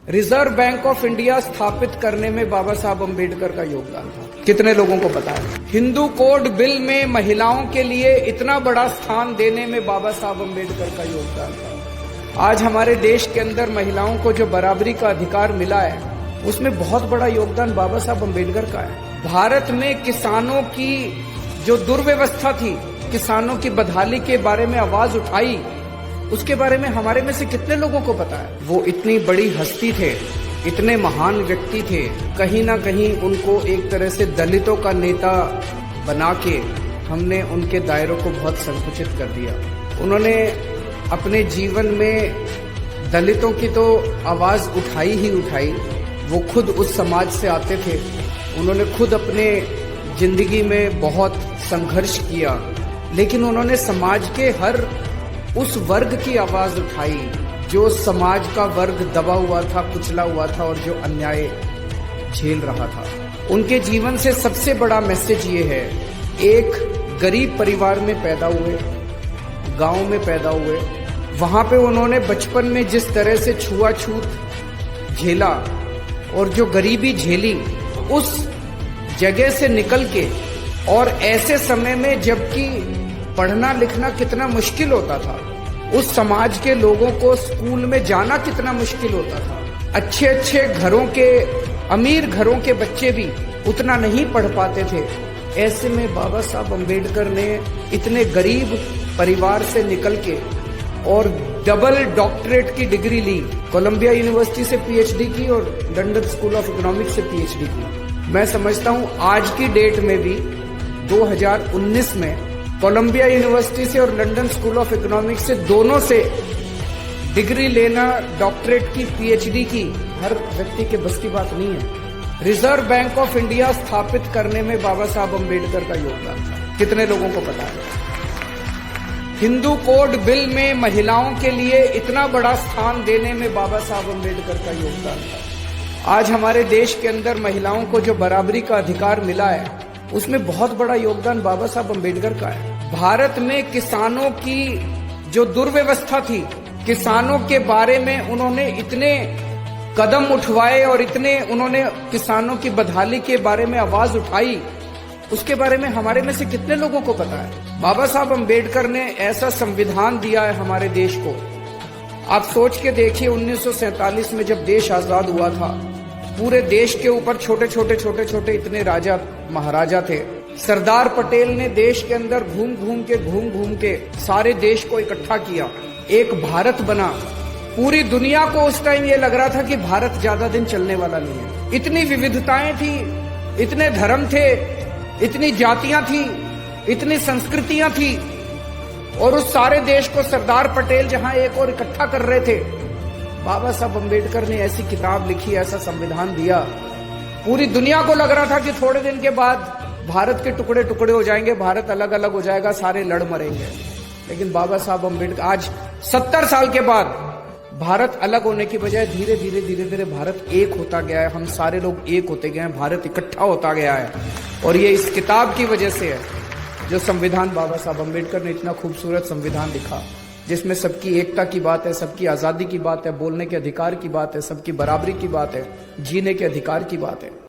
Reserve bank of India स्थापित करने में बाबा साहब अम्बेडकर का योगदान था। कितने लोगों को पता है? हिंदू कोड बिल में महिलाओं के लिए इतना बड़ा स्थान देने में बाबा साहब अम्बेडकर का योगदान था। आज हमारे देश के अंदर महिलाओं को जो बराबरी का अधिकार मिला है, उसमें बहुत बड़ा योगदान बाबा साहब अम्बेडकर का है। भारत में किसानों की जो दुर्व्यवस्था थी, किसानों की बदहाली के बारे में आवाज उठाई, उसके बारे में हमारे में से कितने लोगों को पता है? वो इतनी बड़ी हस्ती थे, इतने महान व्यक्ति थे, कहीं ना कहीं उनको एक तरह से दलितों का नेता बना के हमने उनके दायरों को बहुत संकुचित कर दिया। उन्होंने अपने जीवन में दलितों की तो आवाज उठाई ही उठाई। वो खुद उस समाज से आते थे, उन्होंने खुद अपने जिंदगी में बहुत संघर्ष किया, लेकिन उन्होंने समाज के हर उस वर्ग की आवाज उठाई जो समाज का वर्ग दबा हुआ था, कुचला हुआ था और जो अन्याय झेल रहा था। उनके जीवन से सबसे बड़ा मैसेज ये है, एक गरीब परिवार में पैदा हुए, गांव में पैदा हुए, वहां पे उन्होंने बचपन में जिस तरह से छुआछूत झेला और जो गरीबी झेली, उस जगह से निकल के और ऐसे समय में जबकि पढ़ना लिखना कितना मुश्किल होता था, उस समाज के लोगों को स्कूल में जाना कितना मुश्किल होता था। अच्छे अच्छे घरों के, अमीर घरों के बच्चे भी उतना नहीं पढ़ पाते थे। ऐसे में बाबा साहब अम्बेडकर ने इतने गरीब परिवार से निकल के और डबल डॉक्टरेट की डिग्री ली, कोलंबिया यूनिवर्सिटी से पीएचडी की और लंदन स्कूल ऑफ इकोनॉमिक्स से पीएचडी की। मैं समझता हूं आज की डेट में भी 2019 में कोलंबिया यूनिवर्सिटी से और लंदन स्कूल ऑफ इकोनॉमिक्स से, दोनों से डिग्री लेना, डॉक्टरेट की, पीएचडी की, हर व्यक्ति के बस की बात नहीं है। रिजर्व बैंक ऑफ इंडिया स्थापित करने में बाबा साहब अम्बेडकर का योगदान था। कितने लोगों को पता है? हिंदू कोड बिल में महिलाओं के लिए इतना बड़ा स्थान देने में बाबा साहब अम्बेडकर का योगदान था। आज हमारे देश के अंदर महिलाओं को जो बराबरी का अधिकार मिला है, उसमें बहुत बड़ा योगदान बाबा साहब अम्बेडकर का है। भारत में किसानों की जो दुर्व्यवस्था थी, किसानों के बारे में उन्होंने इतने कदम उठवाए और इतने उन्होंने किसानों की बदहाली के बारे में आवाज उठाई, उसके बारे में हमारे में से कितने लोगों को पता है? बाबा साहब अम्बेडकर ने ऐसा संविधान दिया है हमारे देश को। आप सोच के देखिए, 1947 में जब देश आजाद हुआ था, पूरे देश के ऊपर छोटे छोटे इतने राजा महाराजा थे। सरदार पटेल ने देश के अंदर घूम घूम के सारे देश को इकट्ठा किया, एक भारत बना। पूरी दुनिया को उस टाइम ये लग रहा था कि भारत ज्यादा दिन चलने वाला नहीं है। इतनी विविधताएं थी, इतने धर्म थे, इतनी जातियां थी, इतनी संस्कृतियां थी, और उस सारे देश को सरदार पटेल जहां एक और इकट्ठा कर रहे थे, बाबा साहब अम्बेडकर ने ऐसी किताब लिखी, ऐसा संविधान दिया। पूरी दुनिया को लग रहा था कि थोड़े दिन के बाद भारत के टुकड़े टुकड़े हो जाएंगे, भारत अलग अलग हो जाएगा, सारे लड़ मरेंगे। लेकिन बाबा साहब अम्बेडकर, आज 70 साल के बाद भारत अलग होने की बजाय धीरे धीरे भारत एक होता गया है। हम सारे लोग एक होते गए हैं, भारत इकट्ठा होता गया है। और ये इस किताब की वजह से है, जो संविधान बाबा साहब अम्बेडकर ने इतना खूबसूरत संविधान लिखा, जिसमें सबकी एकता की बात है, सबकी आजादी की बात है, बोलने के अधिकार की बात है, सबकी बराबरी की बात है, जीने के अधिकार की बात है।